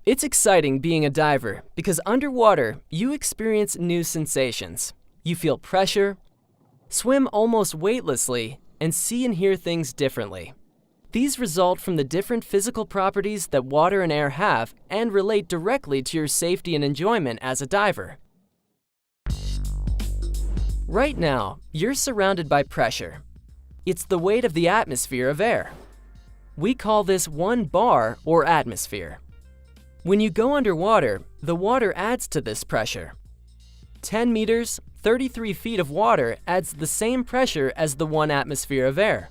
It's exciting being a diver because underwater, you experience new sensations. You feel pressure, swim almost weightlessly, and see and hear things differently. These result from the different physical properties that water and air have and relate directly to your safety and enjoyment as a diver. Right now, you're surrounded by pressure. It's the weight of the atmosphere of air. We call this 1 bar or atmosphere. When you go underwater, the water adds to this pressure. 10 meters, 33 feet of water adds the same pressure as the 1 atmosphere of air.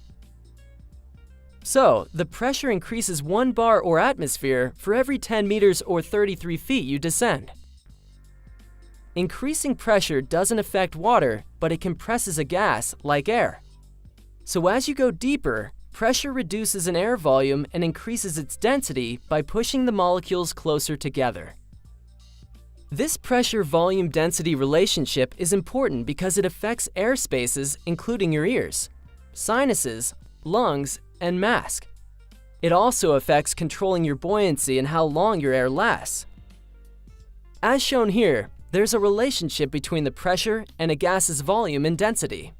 So, the pressure increases 1 bar or atmosphere for every 10 meters or 33 feet you descend. Increasing pressure doesn't affect water, but it compresses a gas like air. So as you go deeper, pressure reduces an air volume and increases its density by pushing the molecules closer together. This pressure-volume density relationship is important because it affects air spaces including your ears, sinuses, lungs, and mask. It also affects controlling your buoyancy and how long your air lasts. As shown here, there's a relationship between the pressure and a gas's volume and density.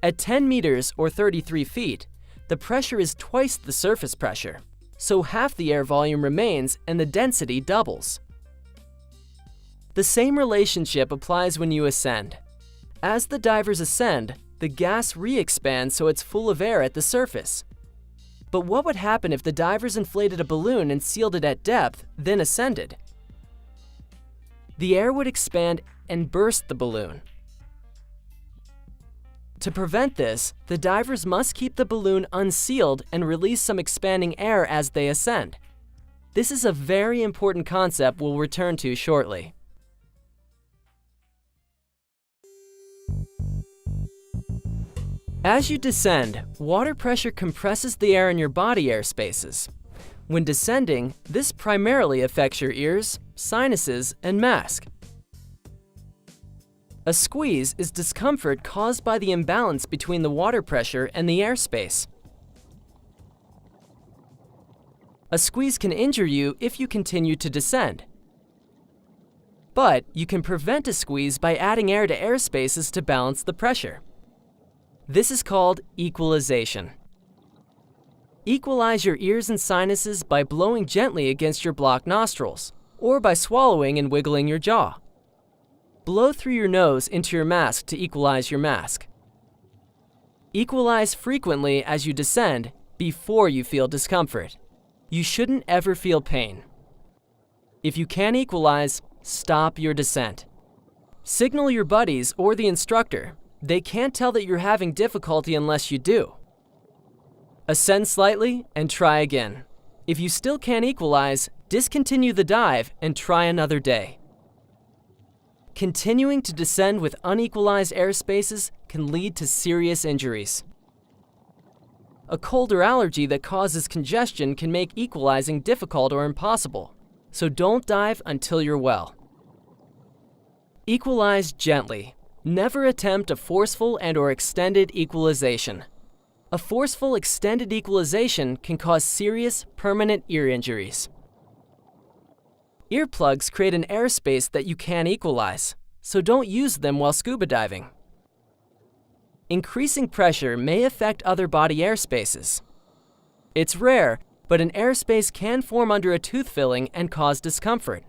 At 10 meters or 33 feet, the pressure is twice the surface pressure, so half the air volume remains and the density doubles. The same relationship applies when you ascend. As the divers ascend, the gas re-expands so it's full of air at the surface. But what would happen if the divers inflated a balloon and sealed it at depth, then ascended? The air would expand and burst the balloon. To prevent this, the divers must keep the balloon unsealed and release some expanding air as they ascend. This is a very important concept we'll return to shortly. As you descend, water pressure compresses the air in your body air spaces. When descending, this primarily affects your ears, sinuses, and mask. A squeeze is discomfort caused by the imbalance between the water pressure and the airspace. A squeeze can injure you if you continue to descend. But you can prevent a squeeze by adding air to air spaces to balance the pressure. This is called equalization. Equalize your ears and sinuses by blowing gently against your blocked nostrils, or by swallowing and wiggling your jaw. Blow through your nose into your mask to equalize your mask. Equalize frequently as you descend before you feel discomfort. You shouldn't ever feel pain. If you can't equalize, stop your descent. Signal your buddies or the instructor. They can't tell that you're having difficulty unless you do. Ascend slightly and try again. If you still can't equalize, discontinue the dive and try another day. Continuing to descend with unequalized air spaces can lead to serious injuries. A cold or allergy that causes congestion can make equalizing difficult or impossible, so don't dive until you're well. Equalize gently. Never attempt a forceful and/or extended equalization. A forceful extended equalization can cause serious, permanent ear injuries. Earplugs create an airspace that you can't equalize, so don't use them while scuba diving. Increasing pressure may affect other body airspaces. It's rare, but an airspace can form under a tooth filling and cause discomfort.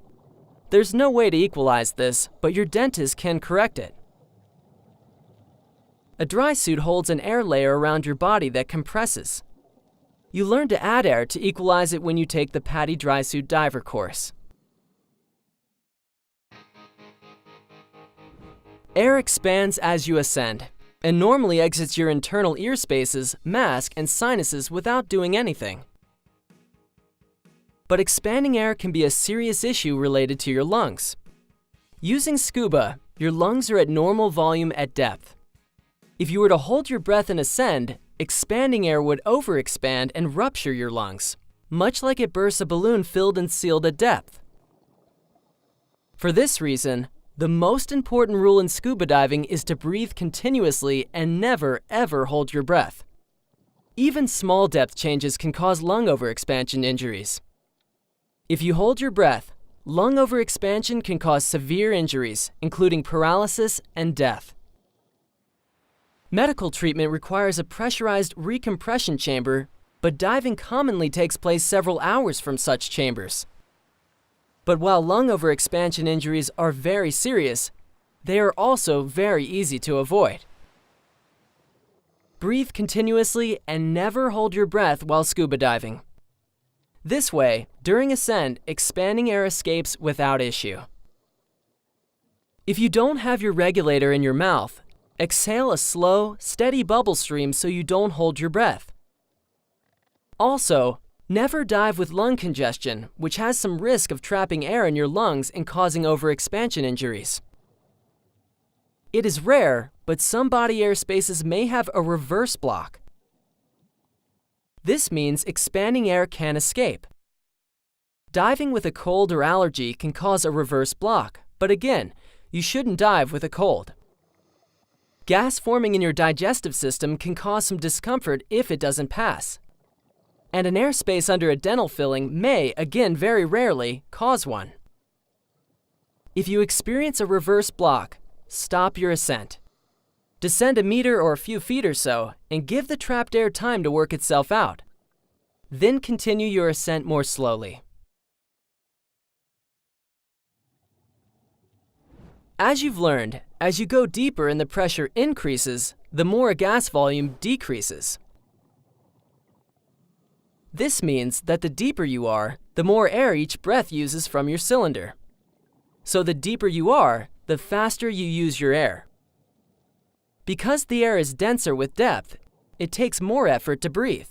There's no way to equalize this, but your dentist can correct it. A dry suit holds an air layer around your body that compresses. You learn to add air to equalize it when you take the PADI Dry Suit Diver course. Air expands as you ascend, and normally exits your internal ear spaces, mask, and sinuses without doing anything. But expanding air can be a serious issue related to your lungs. Using scuba, your lungs are at normal volume at depth. If you were to hold your breath and ascend, expanding air would overexpand and rupture your lungs, much like it bursts a balloon filled and sealed at depth. For this reason, the most important rule in scuba diving is to breathe continuously and never, ever hold your breath. Even small depth changes can cause lung overexpansion injuries. If you hold your breath, lung overexpansion can cause severe injuries, including paralysis and death. Medical treatment requires a pressurized recompression chamber, but diving commonly takes place several hours from such chambers. But while lung overexpansion injuries are very serious, they are also very easy to avoid. Breathe continuously and never hold your breath while scuba diving. This way, during ascent, expanding air escapes without issue. If you don't have your regulator in your mouth, exhale a slow, steady bubble stream so you don't hold your breath. Also, never dive with lung congestion, which has some risk of trapping air in your lungs and causing overexpansion injuries. It is rare, but some body air spaces may have a reverse block. This means expanding air can escape. Diving with a cold or allergy can cause a reverse block, but again, you shouldn't dive with a cold. Gas forming in your digestive system can cause some discomfort if it doesn't pass. And an airspace under a dental filling may, again very rarely, cause one. If you experience a reverse block, stop your ascent. Descend a meter or a few feet or so and give the trapped air time to work itself out. Then continue your ascent more slowly. As you've learned, as you go deeper and the pressure increases, the more a gas volume decreases. This means that the deeper you are, the more air each breath uses from your cylinder. So the deeper you are, the faster you use your air. Because the air is denser with depth, it takes more effort to breathe.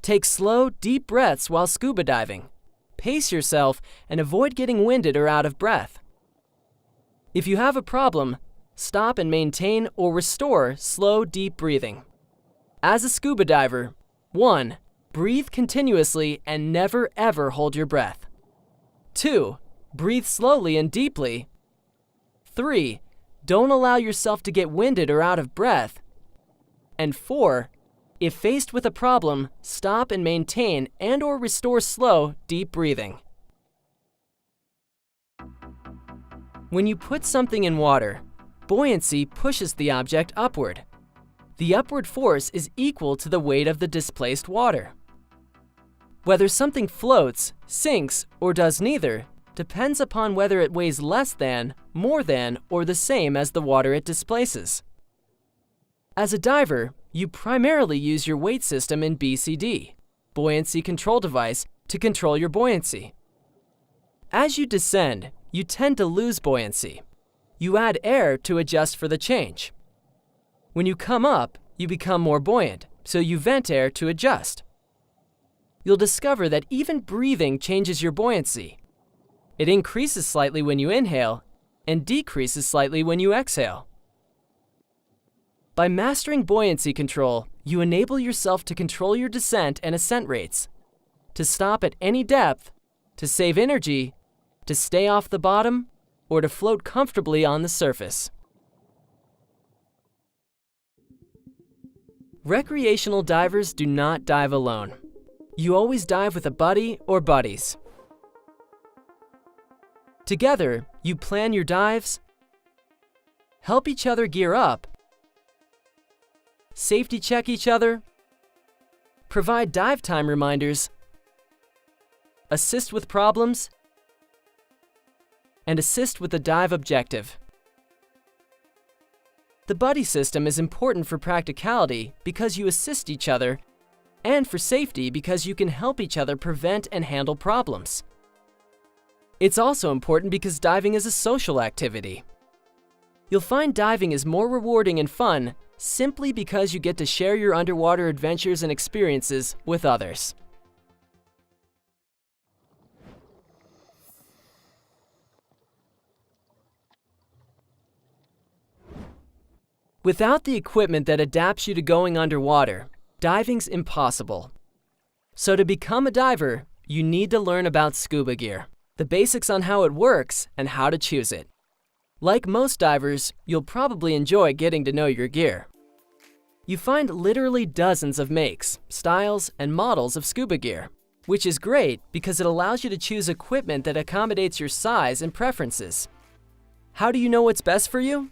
Take slow, deep breaths while scuba diving. Pace yourself and avoid getting winded or out of breath. If you have a problem, stop and maintain or restore slow, deep breathing. As a scuba diver, 1. Breathe continuously and never ever hold your breath. 2. Breathe slowly and deeply. 3. Don't allow yourself to get winded or out of breath. And 4. If faced with a problem, stop and maintain and/or restore slow, deep breathing. When you put something in water, buoyancy pushes the object upward. The upward force is equal to the weight of the displaced water. Whether something floats, sinks, or does neither depends upon whether it weighs less than, more than, or the same as the water it displaces. As a diver, you primarily use your weight system in BCD, Buoyancy Control Device, to control your buoyancy. As you descend, you tend to lose buoyancy. You add air to adjust for the change. When you come up, you become more buoyant, so you vent air to adjust. You'll discover that even breathing changes your buoyancy. It increases slightly when you inhale and decreases slightly when you exhale. By mastering buoyancy control, you enable yourself to control your descent and ascent rates, to stop at any depth, to save energy, to stay off the bottom, or to float comfortably on the surface. Recreational divers do not dive alone. You always dive with a buddy or buddies. Together, you plan your dives, help each other gear up, safety check each other, provide dive time reminders, assist with problems, and assist with the dive objective. The buddy system is important for practicality because you assist each other, and for safety because you can help each other prevent and handle problems. It's also important because diving is a social activity. You'll find diving is more rewarding and fun simply because you get to share your underwater adventures and experiences with others. Without the equipment that adapts you to going underwater, diving's impossible. So to become a diver, you need to learn about scuba gear, the basics on how it works and how to choose it. Like most divers, you'll probably enjoy getting to know your gear. You find literally dozens of makes, styles, and models of scuba gear. which is great because it allows you to choose equipment that accommodates your size and preferences. How do you know what's best for you?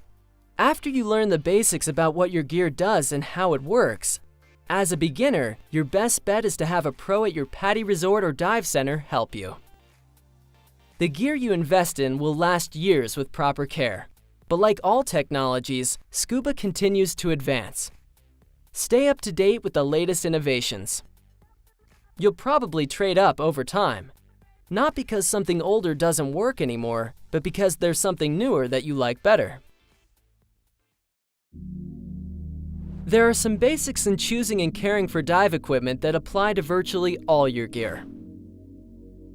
After you learn the basics about what your gear does and how it works, as a beginner, your best bet is to have a pro at your PADI resort or dive center help you. The gear you invest in will last years with proper care, but like all technologies, scuba continues to advance. Stay up to date with the latest innovations. You'll probably trade up over time, not because something older doesn't work anymore, but because there's something newer that you like better. There are some basics in choosing and caring for dive equipment that apply to virtually all your gear.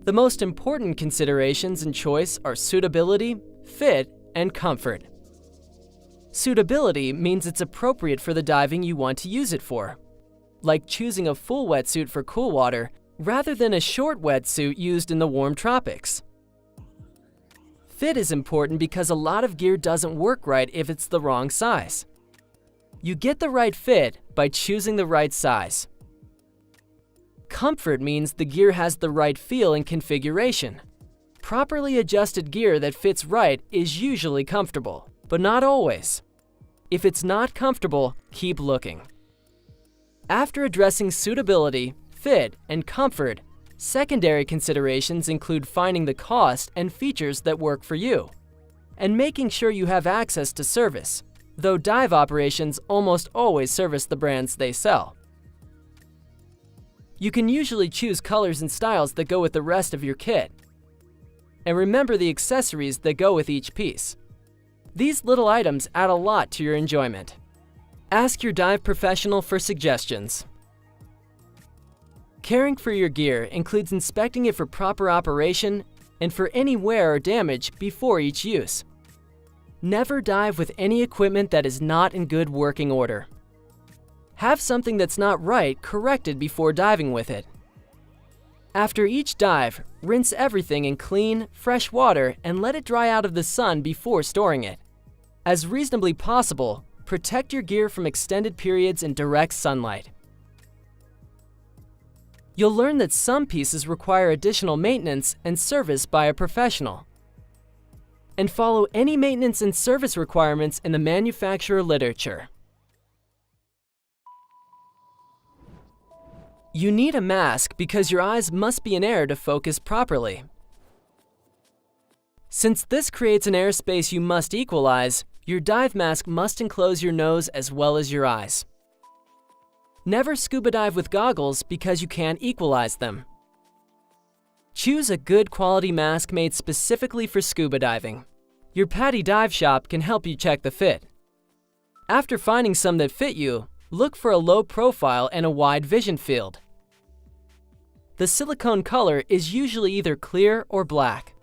The most important considerations in choice are suitability, fit, and comfort. Suitability means it's appropriate for the diving you want to use it for, like choosing a full wetsuit for cool water rather than a short wetsuit used in the warm tropics. Fit is important because a lot of gear doesn't work right if it's the wrong size. You get the right fit by choosing the right size. Comfort means the gear has the right feel and configuration. Properly adjusted gear that fits right is usually comfortable, but not always. If it's not comfortable, keep looking. After addressing suitability, fit, and comfort, secondary considerations include finding the cost and features that work for you, and making sure you have access to service, though dive operations almost always service the brands they sell. You can usually choose colors and styles that go with the rest of your kit. And remember the accessories that go with each piece. These little items add a lot to your enjoyment. Ask your dive professional for suggestions. Caring for your gear includes inspecting it for proper operation and for any wear or damage before each use. Never dive with any equipment that is not in good working order. Have something that's not right corrected before diving with it. After each dive, rinse everything in clean, fresh water and let it dry out of the sun before storing it. As reasonably possible, protect your gear from extended periods in direct sunlight. You'll learn that some pieces require additional maintenance and service by a professional. And follow any maintenance and service requirements in the manufacturer literature. You need a mask because your eyes must be in air to focus properly. Since this creates an airspace you must equalize, your dive mask must enclose your nose as well as your eyes. Never scuba dive with goggles because you can't equalize them. Choose a good quality mask made specifically for scuba diving. Your PADI dive shop can help you check the fit. After finding some that fit you, look for a low profile and a wide vision field. The silicone color is usually either clear or black.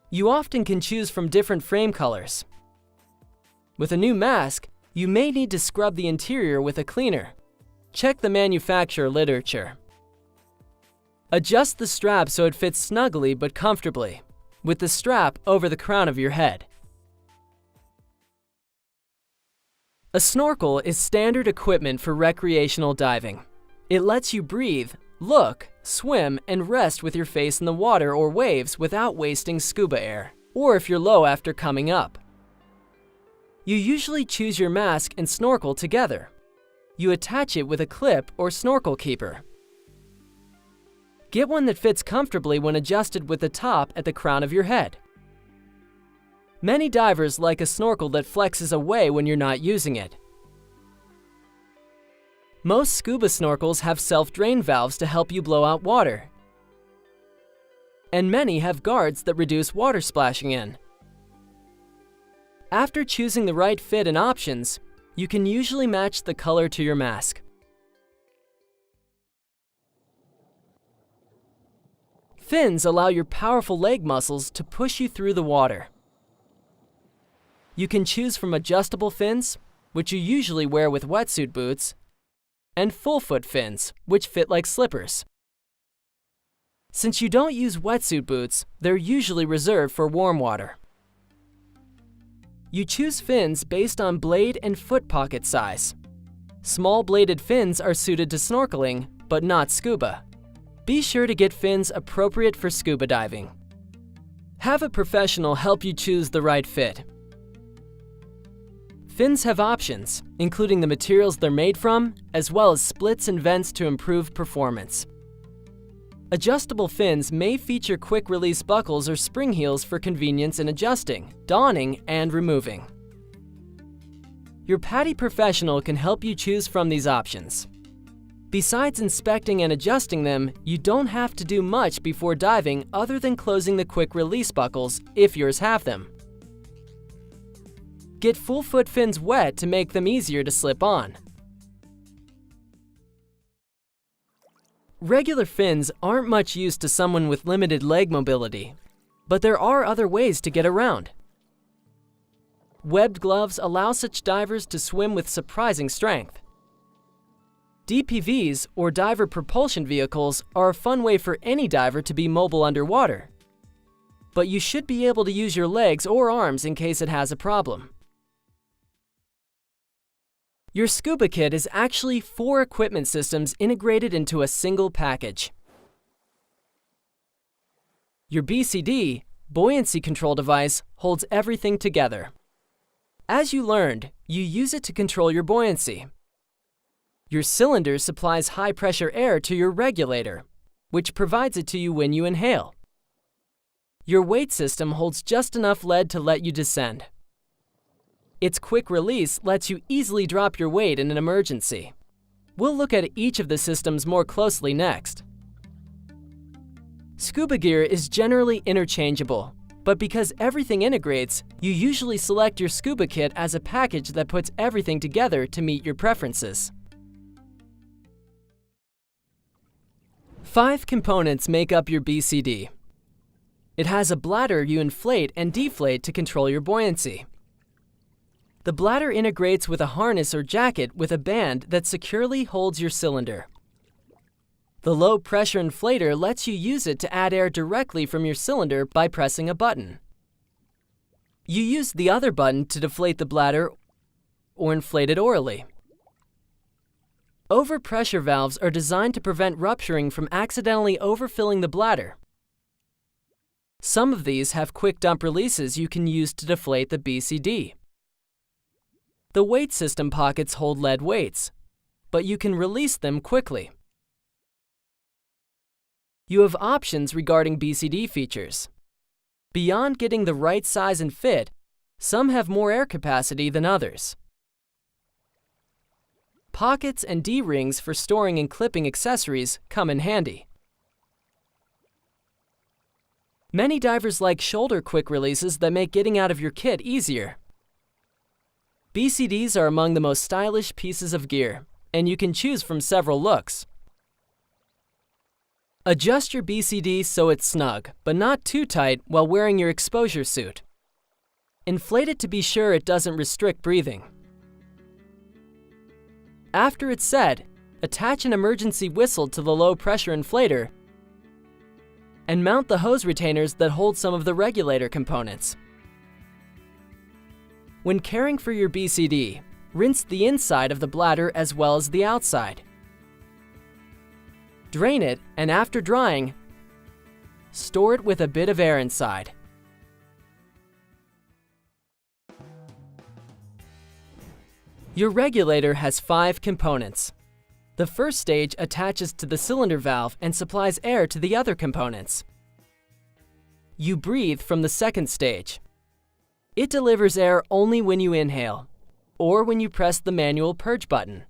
You often can choose from different frame colors. With a new mask, you may need to scrub the interior with a cleaner. Check the manufacturer literature. Adjust the strap so it fits snugly but comfortably, with the strap over the crown of your head. A snorkel is standard equipment for recreational diving. It lets you breathe, look, swim, and rest with your face in the water or waves without wasting scuba air, or if you're low after coming up. You usually choose your mask and snorkel together. You attach it with a clip or snorkel keeper. Get one that fits comfortably when adjusted with the top at the crown of your head. Many divers like a snorkel that flexes away when you're not using it. Most scuba snorkels have self-drain valves to help you blow out water. And many have guards that reduce water splashing in. After choosing the right fit and options, you can usually match the color to your mask. Fins allow your powerful leg muscles to push you through the water. You can choose from adjustable fins, which you usually wear with wetsuit boots, and full-foot fins, which fit like slippers. Since you don't use wetsuit boots, they're usually reserved for warm water. You choose fins based on blade and foot pocket size. Small bladed fins are suited to snorkeling, but not scuba. Be sure to get fins appropriate for scuba diving. Have a professional help you choose the right fit. Fins have options, including the materials they're made from, as well as splits and vents to improve performance. Adjustable fins may feature quick-release buckles or spring heels for convenience in adjusting, donning, and removing. Your PADI professional can help you choose from these options. Besides inspecting and adjusting them, you don't have to do much before diving other than closing the quick-release buckles if yours have them. Get full-foot fins wet to make them easier to slip on. Regular fins aren't much use to someone with limited leg mobility, but there are other ways to get around. Webbed gloves allow such divers to swim with surprising strength. DPVs, or diver propulsion vehicles, are a fun way for any diver to be mobile underwater. But you should be able to use your legs or arms in case it has a problem. Your scuba kit is actually 4 equipment systems integrated into a single package. Your BCD, buoyancy control device, holds everything together. As you learned, you use it to control your buoyancy. Your cylinder supplies high-pressure air to your regulator, which provides it to you when you inhale. Your weight system holds just enough lead to let you descend. Its quick release lets you easily drop your weight in an emergency. We'll look at each of the systems more closely next. Scuba gear is generally interchangeable, but because everything integrates, you usually select your scuba kit as a package that puts everything together to meet your preferences. 5 components make up your BCD. It has a bladder you inflate and deflate to control your buoyancy. The bladder integrates with a harness or jacket with a band that securely holds your cylinder. The low-pressure inflator lets you use it to add air directly from your cylinder by pressing a button. You use the other button to deflate the bladder or inflate it orally. Overpressure valves are designed to prevent rupturing from accidentally overfilling the bladder. Some of these have quick dump releases you can use to deflate the BCD. The weight system pockets hold lead weights, but you can release them quickly. You have options regarding BCD features. Beyond getting the right size and fit, some have more air capacity than others. Pockets and D-rings for storing and clipping accessories come in handy. Many divers like shoulder quick releases that make getting out of your kit easier. BCDs are among the most stylish pieces of gear, and you can choose from several looks. Adjust your BCD so it's snug, but not too tight while wearing your exposure suit. Inflate it to be sure it doesn't restrict breathing. After it's set, attach an emergency whistle to the low-pressure inflator and mount the hose retainers that hold some of the regulator components. When caring for your BCD, rinse the inside of the bladder as well as the outside. Drain it, and after drying, store it with a bit of air inside. Your regulator has 5 components. The first stage attaches to the cylinder valve and supplies air to the other components. You breathe from the second stage. It delivers air only when you inhale, or when you press the manual purge button.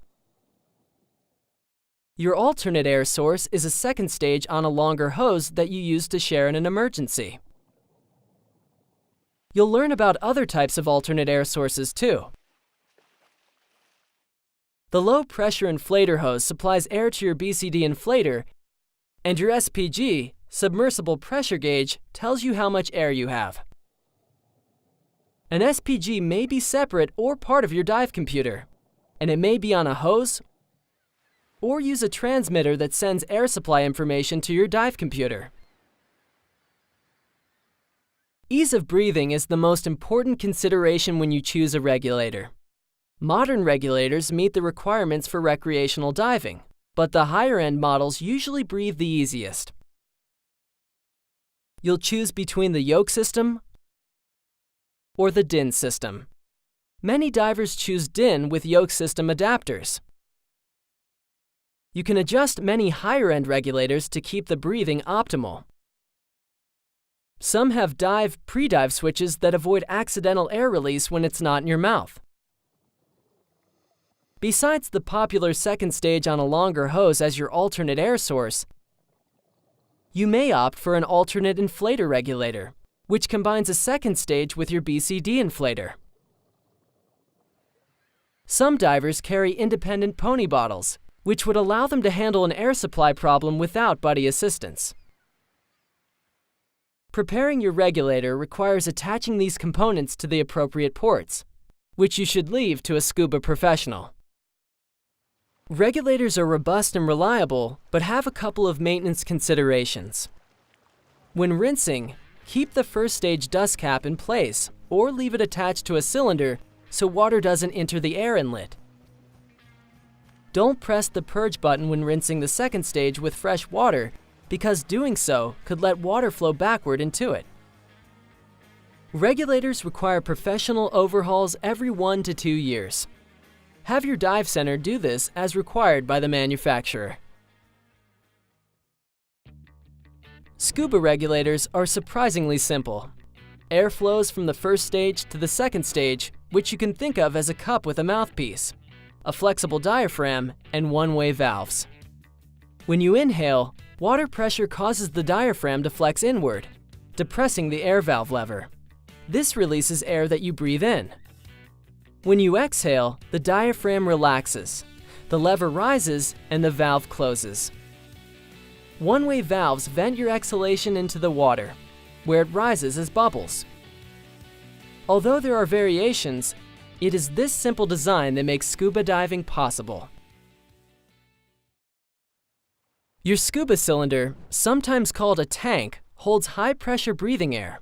Your alternate air source is a second stage on a longer hose that you use to share in an emergency. You'll learn about other types of alternate air sources too. The low-pressure inflator hose supplies air to your BCD inflator, and your SPG, submersible pressure gauge, tells you how much air you have. An SPG may be separate or part of your dive computer, and it may be on a hose or use a transmitter that sends air supply information to your dive computer. Ease of breathing is the most important consideration when you choose a regulator. Modern regulators meet the requirements for recreational diving, but the higher-end models usually breathe the easiest. You'll choose between the yoke system or the DIN system. Many divers choose DIN with yoke system adapters. You can adjust many higher-end regulators to keep the breathing optimal. Some have pre-dive switches that avoid accidental air release when it's not in your mouth. Besides the popular second stage on a longer hose as your alternate air source, you may opt for an alternate inflator regulator, which combines a second stage with your BCD inflator. Some divers carry independent pony bottles, which would allow them to handle an air supply problem without buddy assistance. Preparing your regulator requires attaching these components to the appropriate ports, which you should leave to a scuba professional. Regulators are robust and reliable, but have a couple of maintenance considerations. When rinsing, keep the first stage dust cap in place or leave it attached to a cylinder so water doesn't enter the air inlet. Don't press the purge button when rinsing the second stage with fresh water, because doing so could let water flow backward into it. Regulators require professional overhauls every 1 to 2 years. Have your dive center do this as required by the manufacturer. Scuba regulators are surprisingly simple. Air flows from the first stage to the second stage, which you can think of as a cup with a mouthpiece, a flexible diaphragm, and one-way valves. When you inhale, water pressure causes the diaphragm to flex inward, depressing the air valve lever. This releases air that you breathe in. When you exhale, the diaphragm relaxes, the lever rises, and the valve closes. One-way valves vent your exhalation into the water, where it rises as bubbles. Although there are variations, it is this simple design that makes scuba diving possible. Your scuba cylinder, sometimes called a tank, holds high-pressure breathing air.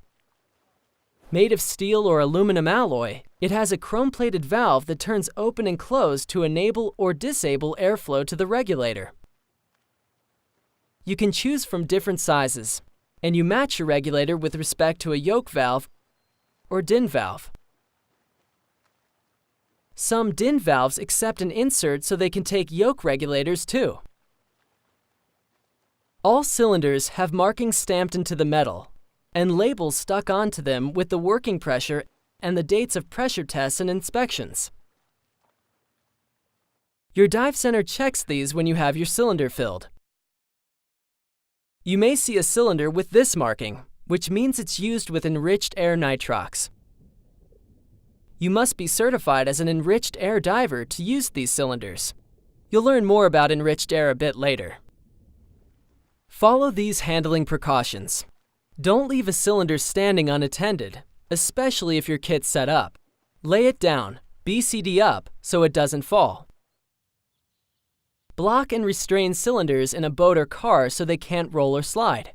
Made of steel or aluminum alloy, it has a chrome-plated valve that turns open and closed to enable or disable airflow to the regulator. You can choose from different sizes, and you match your regulator with respect to a yoke valve or DIN valve. Some DIN valves accept an insert so they can take yoke regulators too. All cylinders have markings stamped into the metal, and labels stuck onto them with the working pressure and the dates of pressure tests and inspections. Your dive center checks these when you have your cylinder filled. You may see a cylinder with this marking, which means it's used with enriched air nitrox. You must be certified as an enriched air diver to use these cylinders. You'll learn more about enriched air a bit later. Follow these handling precautions. Don't leave a cylinder standing unattended, especially if your kit's set up. Lay it down, BCD up, so it doesn't fall. Block and restrain cylinders in a boat or car so they can't roll or slide.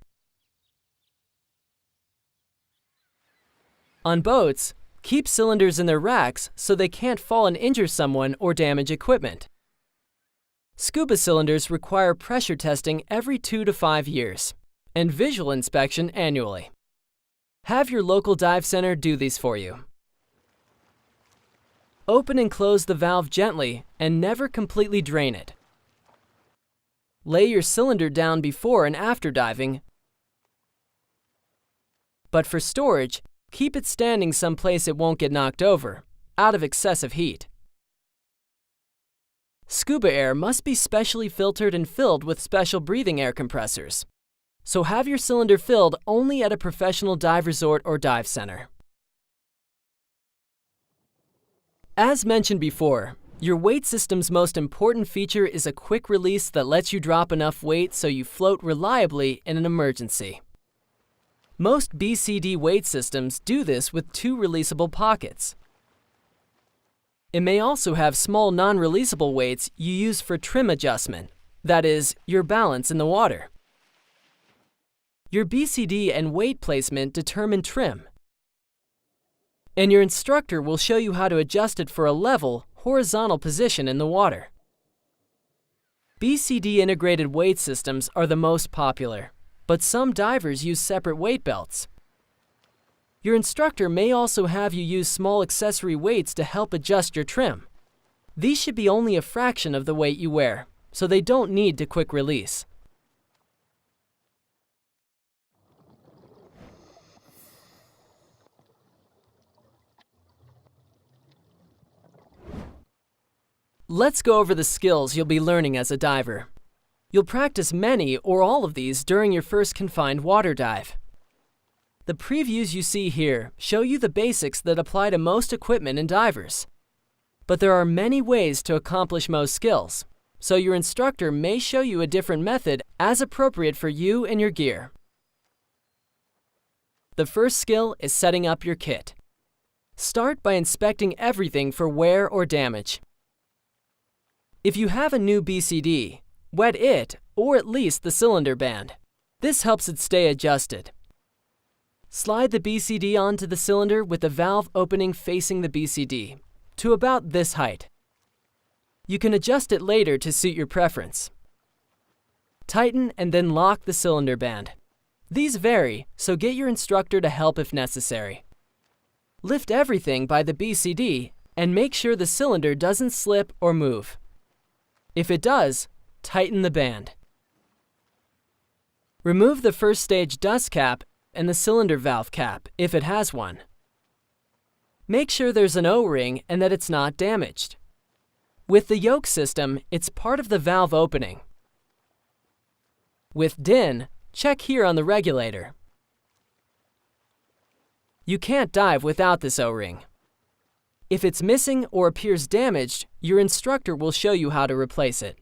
On boats, keep cylinders in their racks so they can't fall and injure someone or damage equipment. Scuba cylinders require pressure testing every 2 to 5 years, and visual inspection annually. Have your local dive center do these for you. Open and close the valve gently and never completely drain it. Lay your cylinder down before and after diving, but for storage, keep it standing someplace it won't get knocked over, out of excessive heat. Scuba air must be specially filtered and filled with special breathing air compressors. So have your cylinder filled only at a professional dive resort or dive center. As mentioned before, your weight system's most important feature is a quick release that lets you drop enough weight so you float reliably in an emergency. Most BCD weight systems do this with 2 releasable pockets. It may also have small non-releasable weights you use for trim adjustment, that is, your balance in the water. Your BCD and weight placement determine trim, and your instructor will show you how to adjust it for a level, horizontal position in the water. BCD integrated weight systems are the most popular, but some divers use separate weight belts. Your instructor may also have you use small accessory weights to help adjust your trim. These should be only a fraction of the weight you wear, so they don't need to quick release. Let's go over the skills you'll be learning as a diver. You'll practice many or all of these during your first confined water dive. The previews you see here show you the basics that apply to most equipment and divers. But there are many ways to accomplish most skills, so your instructor may show you a different method as appropriate for you and your gear. The first skill is setting up your kit. Start by inspecting everything for wear or damage. If you have a new BCD, wet it or at least the cylinder band. This helps it stay adjusted. Slide the BCD onto the cylinder with the valve opening facing the BCD to about this height. You can adjust it later to suit your preference. Tighten and then lock the cylinder band. These vary, so get your instructor to help if necessary. Lift everything by the BCD and make sure the cylinder doesn't slip or move. If it does, tighten the band. Remove the first stage dust cap and the cylinder valve cap, if it has one. Make sure there's an O-ring and that it's not damaged. With the yoke system, it's part of the valve opening. With DIN, check here on the regulator. You can't dive without this O-ring. If it's missing or appears damaged, your instructor will show you how to replace it.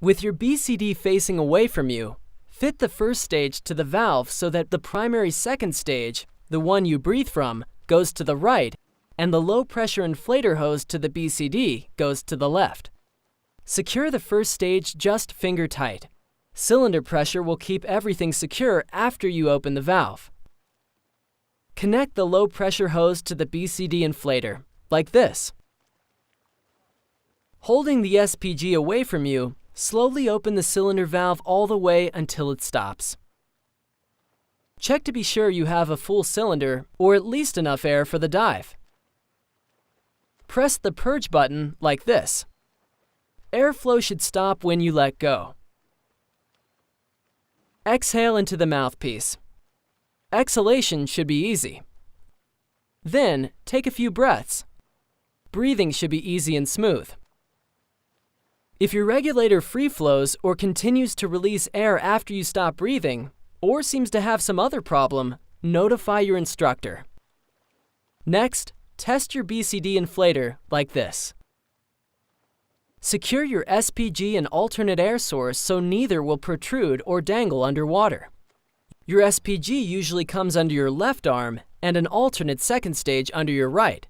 With your BCD facing away from you, fit the first stage to the valve so that the primary second stage, the one you breathe from, goes to the right, and the low-pressure inflator hose to the BCD goes to the left. Secure the first stage just finger tight. Cylinder pressure will keep everything secure after you open the valve. Connect the low-pressure hose to the BCD inflator, like this. Holding the SPG away from you, slowly open the cylinder valve all the way until it stops. Check to be sure you have a full cylinder or at least enough air for the dive. Press the purge button like this. Airflow should stop when you let go. Exhale into the mouthpiece. Exhalation should be easy. Then, take a few breaths. Breathing should be easy and smooth. If your regulator free flows or continues to release air after you stop breathing, or seems to have some other problem, notify your instructor. Next, test your BCD inflator like this. Secure your SPG and alternate air source so neither will protrude or dangle underwater. Your SPG usually comes under your left arm and an alternate second stage under your right.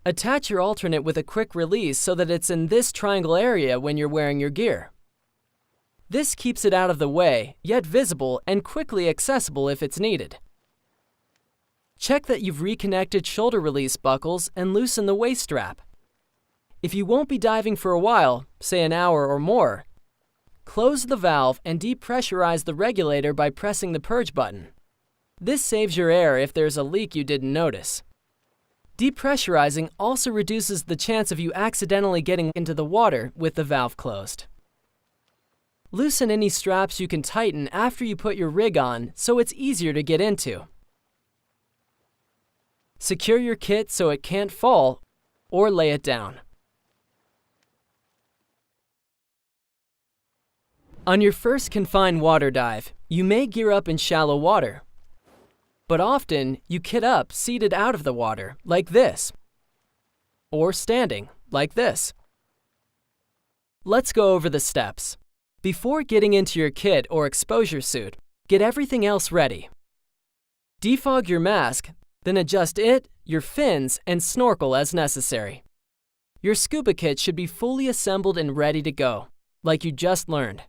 Attach your alternate with a quick release so that it's in this triangle area when you're wearing your gear. This keeps it out of the way, yet visible and quickly accessible if it's needed. Check that you've reconnected shoulder release buckles and loosen the waist strap. If you won't be diving for a while, say an hour or more, close the valve and depressurize the regulator by pressing the purge button. This saves your air if there's a leak you didn't notice. Depressurizing also reduces the chance of you accidentally getting into the water with the valve closed. Loosen any straps you can tighten after you put your rig on so it's easier to get into. Secure your kit so it can't fall or lay it down. On your first confined water dive, you may gear up in shallow water. But often, you kit up seated out of the water, like this. Or standing, like this. Let's go over the steps. Before getting into your kit or exposure suit, get everything else ready. Defog your mask, then adjust it, your fins, and snorkel as necessary. Your scuba kit should be fully assembled and ready to go, like you just learned.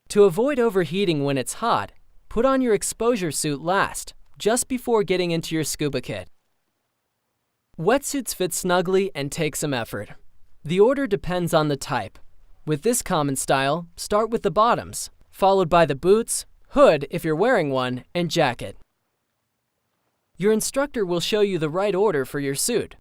To avoid overheating when it's hot, put on your exposure suit last, just before getting into your scuba kit. Wetsuits fit snugly and take some effort. The order depends on the type. With this common style, start with the bottoms, followed by the boots, hood if you're wearing one, and jacket. Your instructor will show you the right order for your suit.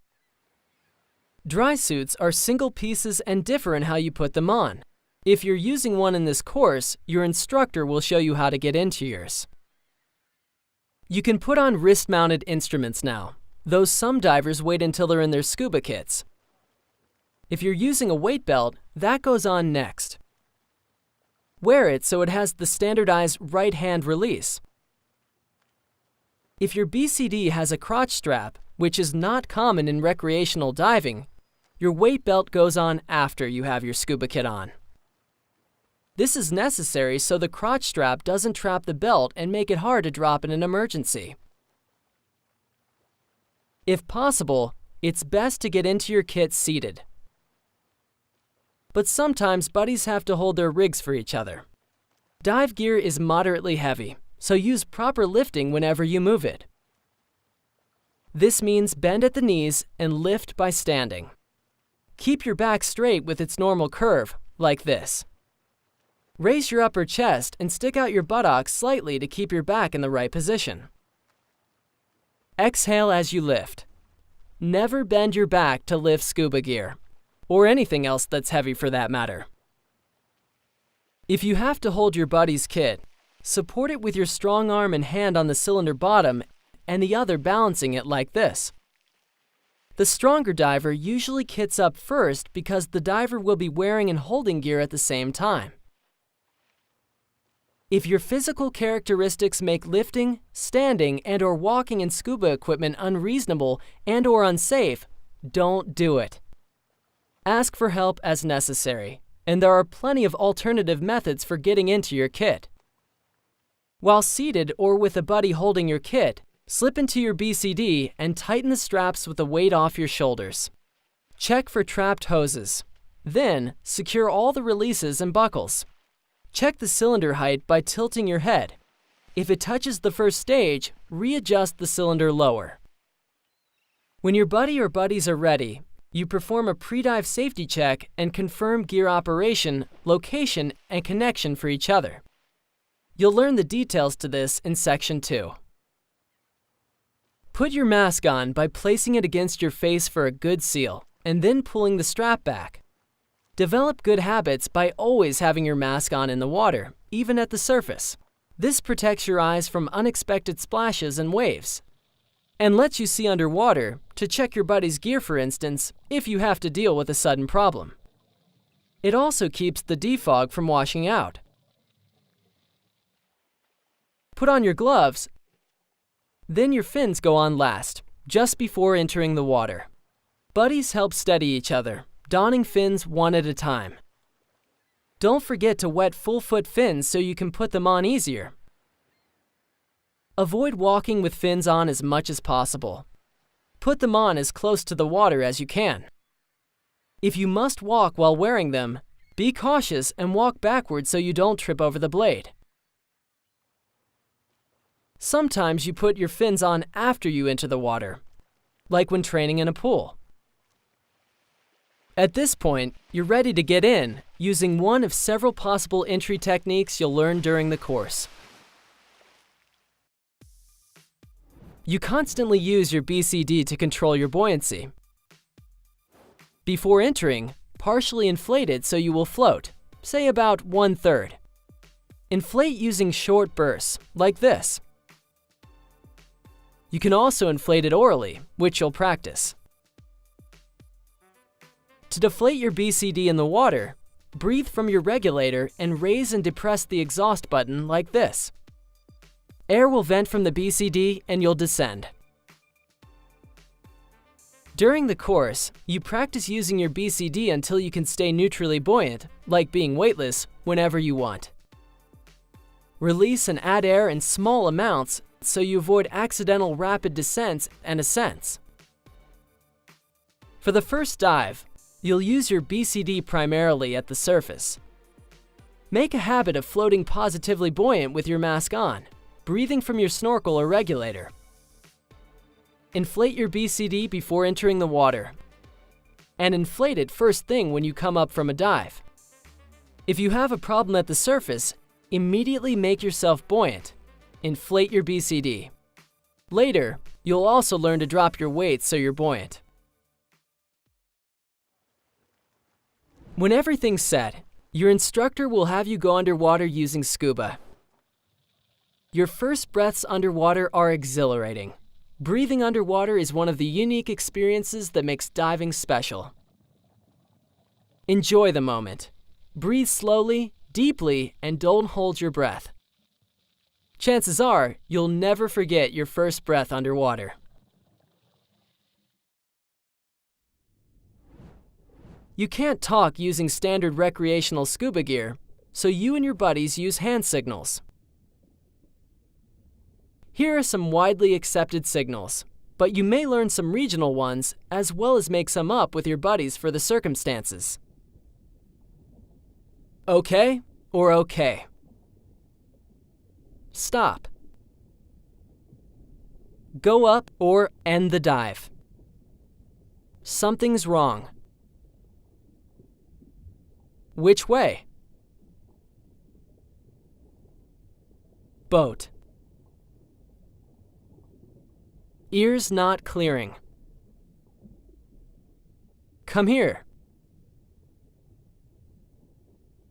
Dry suits are single pieces and differ in how you put them on. If you're using one in this course, your instructor will show you how to get into yours. You can put on wrist-mounted instruments now, though some divers wait until they're in their scuba kits. If you're using a weight belt, that goes on next. Wear it so it has the standardized right hand release. If your BCD has a crotch strap, which is not common in recreational diving, your weight belt goes on after you have your scuba kit on. This is necessary so the crotch strap doesn't trap the belt and make it hard to drop in an emergency. If possible, it's best to get into your kit seated. But sometimes buddies have to hold their rigs for each other. Dive gear is moderately heavy, so use proper lifting whenever you move it. This means bend at the knees and lift by standing. Keep your back straight with its normal curve, like this. Raise your upper chest and stick out your buttocks slightly to keep your back in the right position. Exhale as you lift. Never bend your back to lift scuba gear, or anything else that's heavy for that matter. If you have to hold your buddy's kit, support it with your strong arm and hand on the cylinder bottom and the other balancing it like this. The stronger diver usually kits up first because the diver will be wearing and holding gear at the same time. If your physical characteristics make lifting, standing, and/or walking in scuba equipment unreasonable and/or unsafe, don't do it. Ask for help as necessary, and there are plenty of alternative methods for getting into your kit. While seated or with a buddy holding your kit, slip into your BCD and tighten the straps with the weight off your shoulders. Check for trapped hoses. Then, secure all the releases and buckles. Check the cylinder height by tilting your head. If it touches the first stage, readjust the cylinder lower. When your buddy or buddies are ready, you perform a pre-dive safety check and confirm gear operation, location, and connection for each other. You'll learn the details to this in Section 2. Put your mask on by placing it against your face for a good seal, and then pulling the strap back. Develop good habits by always having your mask on in the water, even at the surface. This protects your eyes from unexpected splashes and waves, and lets you see underwater to check your buddy's gear, for instance, if you have to deal with a sudden problem. It also keeps the defog from washing out. Put on your gloves, then your fins go on last, just before entering the water. Buddies help steady each other, donning fins one at a time. Don't forget to wet full-foot fins so you can put them on easier. Avoid walking with fins on as much as possible. Put them on as close to the water as you can. If you must walk while wearing them, be cautious and walk backwards so you don't trip over the blade. Sometimes you put your fins on after you enter the water, like when training in a pool. At this point, you're ready to get in, using one of several possible entry techniques you'll learn during the course. You constantly use your BCD to control your buoyancy. Before entering, partially inflate it so you will float, say about 1/3. Inflate using short bursts, like this. You can also inflate it orally, which you'll practice. To deflate your BCD in the water, breathe from your regulator and raise and depress the exhaust button like this. Air will vent from the BCD and you'll descend. During the course, you practice using your BCD until you can stay neutrally buoyant, like being weightless, whenever you want. Release and add air in small amounts so you avoid accidental rapid descents and ascents. For the first dive, you'll use your BCD primarily at the surface. Make a habit of floating positively buoyant with your mask on, breathing from your snorkel or regulator. Inflate your BCD before entering the water. and inflate it first thing when you come up from a dive. If you have a problem at the surface, immediately make yourself buoyant. Inflate your BCD. Later, you'll also learn to drop your weight so you're buoyant. When everything's set, your instructor will have you go underwater using scuba. Your first breaths underwater are exhilarating. Breathing underwater is one of the unique experiences that makes diving special. Enjoy the moment. Breathe slowly, deeply, and don't hold your breath. Chances are, you'll never forget your first breath underwater. You can't talk using standard recreational scuba gear, so you and your buddies use hand signals. Here are some widely accepted signals, but you may learn some regional ones as well as make some up with your buddies for the circumstances. Okay or okay. Stop. Go up or end the dive. Something's wrong. Which way? Boat. Ears not clearing. Come here.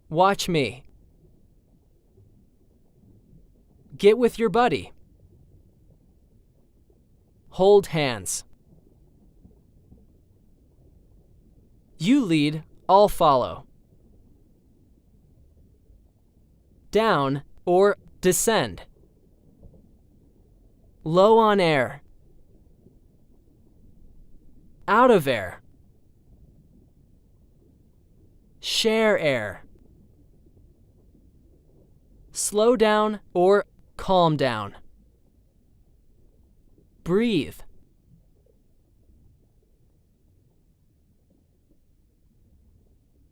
Watch me. Get with your buddy. Hold hands. You lead, I'll follow. Down or descend. Low on air. Out of air. Share air. Slow down or calm down. Breathe.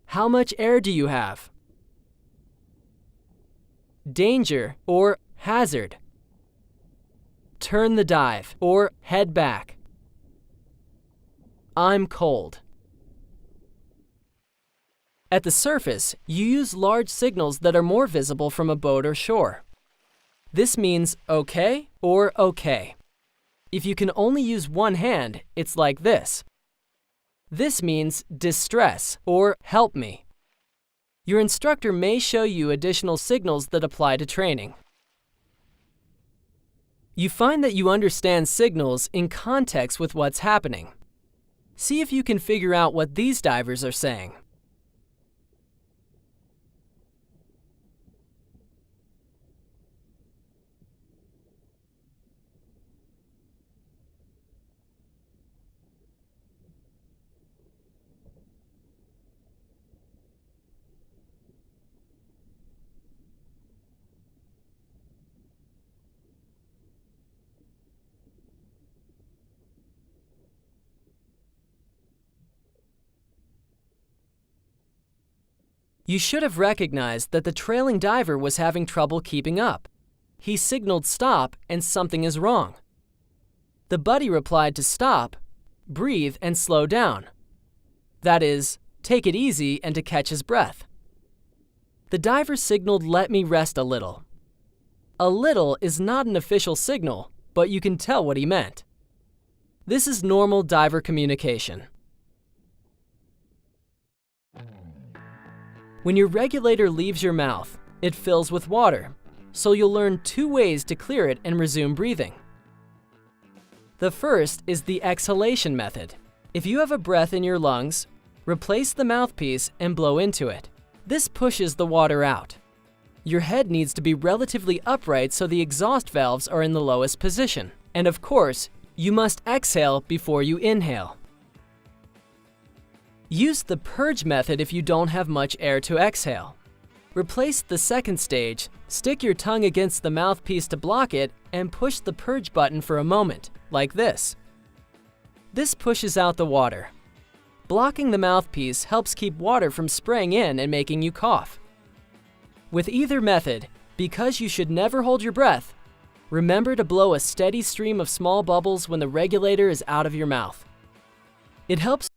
How much air do you have? Danger or hazard. Turn the dive or head back. I'm cold. At the surface, you use large signals that are more visible from a boat or shore. This means okay or okay. If you can only use one hand, it's like this. This means distress or help me. Your instructor may show you additional signals that apply to training. You find that you understand signals in context with what's happening. See if you can figure out what these divers are saying. You should have recognized that the trailing diver was having trouble keeping up. He signaled stop and something is wrong. The buddy replied to stop, breathe, and slow down. That is, take it easy and to catch his breath. The diver signaled let me rest a little. A little is not an official signal, but you can tell what he meant. This is normal diver communication. When your regulator leaves your mouth, it fills with water, so you'll learn 2 ways to clear it and resume breathing. The first is the exhalation method. If you have a breath in your lungs, replace the mouthpiece and blow into it. This pushes the water out. Your head needs to be relatively upright so the exhaust valves are in the lowest position. And of course, you must exhale before you inhale. Use the purge method if you don't have much air to exhale. Replace the second stage, stick your tongue against the mouthpiece to block it, and push the purge button for a moment, like this. This pushes out the water. Blocking the mouthpiece helps keep water from spraying in and making you cough. With either method, because you should never hold your breath, remember to blow a steady stream of small bubbles when the regulator is out of your mouth. It helps